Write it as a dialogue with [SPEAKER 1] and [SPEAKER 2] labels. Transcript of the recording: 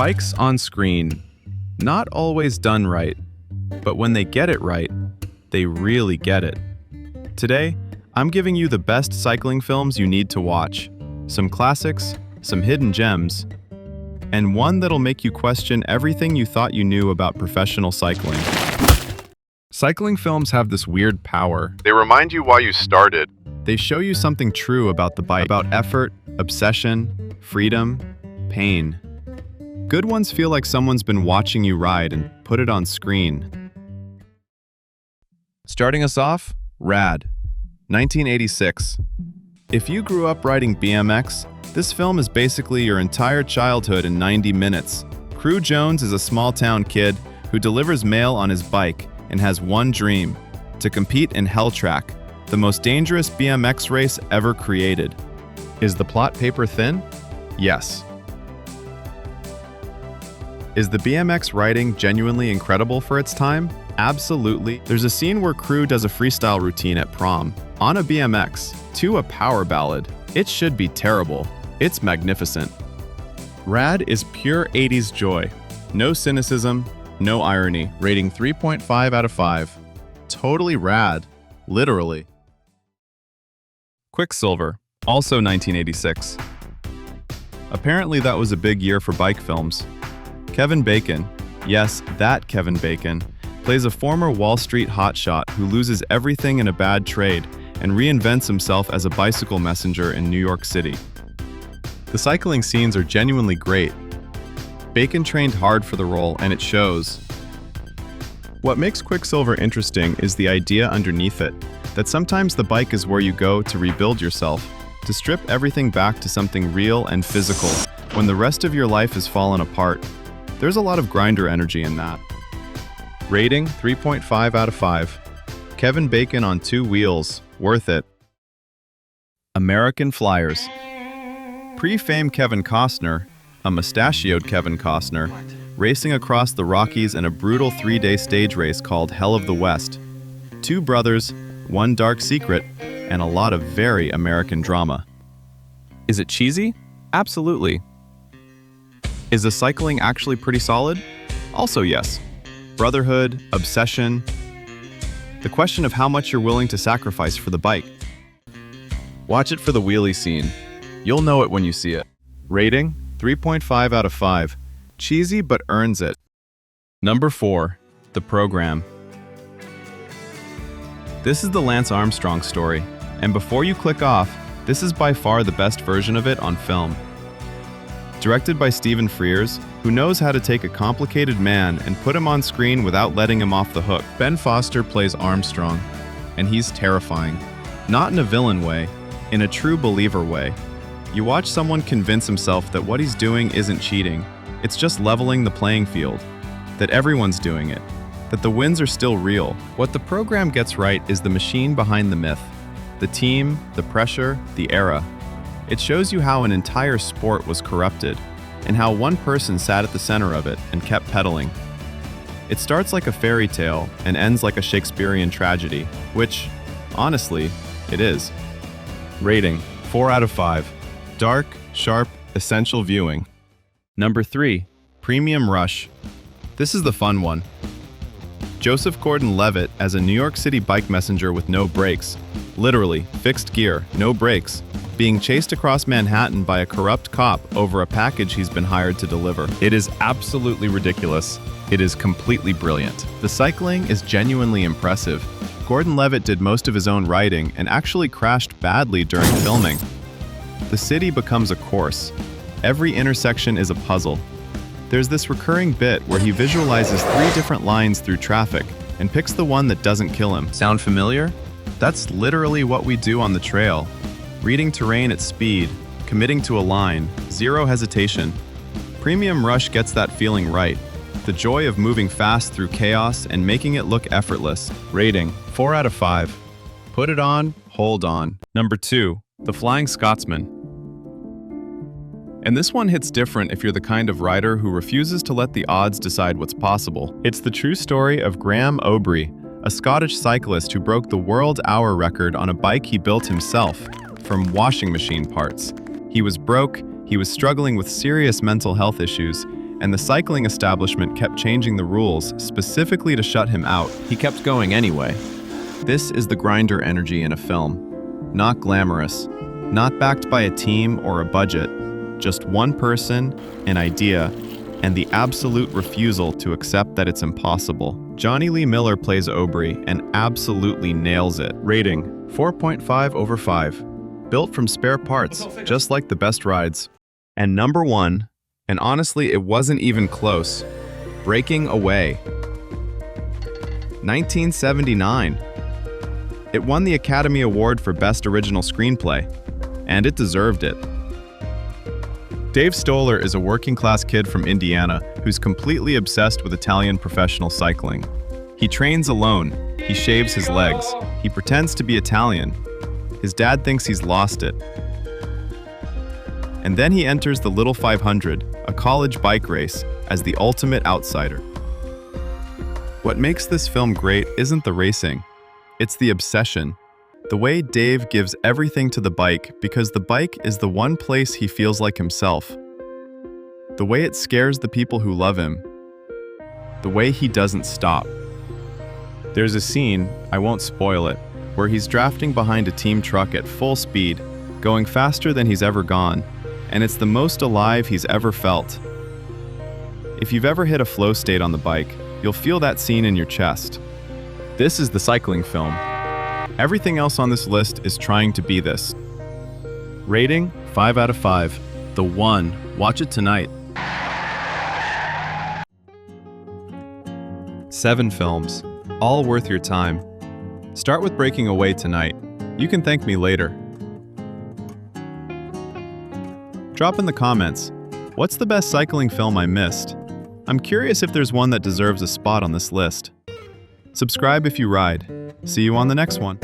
[SPEAKER 1] Bikes on screen. Not always done right, but when they get it right, they really get it. Today, I'm giving you the best cycling films you need to watch. Some classics, some hidden gems, and one that'll make you question everything you thought you knew about professional cycling. Cycling films have this weird power.
[SPEAKER 2] They remind you why you started.
[SPEAKER 1] They show you something true about the bike, about effort, obsession, freedom, pain. Good ones feel like someone's been watching you ride and put it on screen. Starting us off, Rad, 1986. If you grew up riding BMX, this film is basically your entire childhood in 90 minutes. Crew Jones is a small-town kid who delivers mail on his bike and has one dream: to compete in Hell Track, the most dangerous BMX race ever created. Is the plot paper thin? Yes. Is the BMX riding genuinely incredible for its time? Absolutely. There's a scene where Crew does a freestyle routine at prom, on a BMX, to a power ballad. It should be terrible. It's magnificent. Rad is pure 80s joy. No cynicism, no irony. Rating 3.5 out of 5. Totally rad. Literally. Quicksilver, also 1986. Apparently that was a big year for bike films. Kevin Bacon, yes, that Kevin Bacon, plays a former Wall Street hotshot who loses everything in a bad trade and reinvents himself as a bicycle messenger in New York City. The cycling scenes are genuinely great. Bacon trained hard for the role, and it shows. What makes Quicksilver interesting is the idea underneath it, that sometimes the bike is where you go to rebuild yourself, to strip everything back to something real and physical when the rest of your life has fallen apart. There's a lot of grinder energy in that. Rating 3.5 out of 5. Kevin Bacon on 2 wheels, worth it. American Flyers. Pre-fame Kevin Costner, a mustachioed Kevin Costner, racing across the Rockies in a brutal 3-day stage race called Hell of the West. 2 brothers, 1 dark secret, and a lot of very American drama. Is it cheesy? Absolutely. Is the cycling actually pretty solid? Also yes. Brotherhood, obsession. The question of how much you're willing to sacrifice for the bike. Watch it for the wheelie scene. You'll know it when you see it. Rating 3.5 out of 5. Cheesy but earns it. Number 4, The Program. This is the Lance Armstrong story, and before you click off, this is by far the best version of it on film. Directed by Stephen Frears, who knows how to take a complicated man and put him on screen without letting him off the hook. Ben Foster plays Armstrong, and he's terrifying. Not in a villain way, in a true believer way. You watch someone convince himself that what he's doing isn't cheating, it's just leveling the playing field, that everyone's doing it, that the wins are still real. What the program gets right is the machine behind the myth, the team, the pressure, the era. It shows you how an entire sport was corrupted, and how one person sat at the center of it and kept pedaling. It starts like a fairy tale and ends like a Shakespearean tragedy, which, honestly, it is. Rating 4 out of 5. Dark, sharp, essential viewing. Number 3, Premium Rush. This is the fun one. Joseph Gordon-Levitt as a New York City bike messenger with no brakes. Literally, fixed gear, no brakes, being chased across Manhattan by a corrupt cop over a package he's been hired to deliver. It is absolutely ridiculous. It is completely brilliant. The cycling is genuinely impressive. Gordon-Levitt did most of his own riding and actually crashed badly during filming. The city becomes a course. Every intersection is a puzzle. There's this recurring bit where he visualizes 3 different lines through traffic and picks the one that doesn't kill him. Sound familiar? That's literally what we do on the trail. Reading terrain at speed, committing to a line, zero hesitation. Premium Rush gets that feeling right. The joy of moving fast through chaos and making it look effortless. Rating 4 out of 5. Put it on, hold on. Number 2, The Flying Scotsman. And this one hits different if you're the kind of rider who refuses to let the odds decide what's possible. It's the true story of Graham O'Brien, a Scottish cyclist who broke the world hour record on a bike he built himself from washing machine parts. He was broke, he was struggling with serious mental health issues, and the cycling establishment kept changing the rules specifically to shut him out. He kept going anyway. This is the grinder energy in a film. Not glamorous, not backed by a team or a budget, just one person, an idea, and the absolute refusal to accept that it's impossible. Johnny Lee Miller plays Aubrey and absolutely nails it. Rating, 4.5 over 5. Built from spare parts, just like the best rides. And number 1, and honestly it wasn't even close, Breaking Away. 1979. It won the Academy Award for Best Original Screenplay, and it deserved it. Dave Stoller is a working-class kid from Indiana who's completely obsessed with Italian professional cycling. He trains alone, he shaves his legs, he pretends to be Italian. His dad thinks he's lost it. And then he enters the Little 500, a college bike race, as the ultimate outsider. What makes this film great isn't the racing, it's the obsession. The way Dave gives everything to the bike because the bike is the one place he feels like himself. The way it scares the people who love him. The way he doesn't stop. There's a scene, I won't spoil it, where he's drafting behind a team truck at full speed, going faster than he's ever gone, and it's the most alive he's ever felt. If you've ever hit a flow state on the bike, you'll feel that scene in your chest. This is the cycling film. Everything else on this list is trying to be this. Rating, 5 out of 5. The One. Watch it tonight. 7 films, all worth your time. Start with Breaking Away tonight. You can thank me later. Drop in the comments, what's the best cycling film I missed? I'm curious if there's one that deserves a spot on this list. Subscribe if you ride. See you on the next one.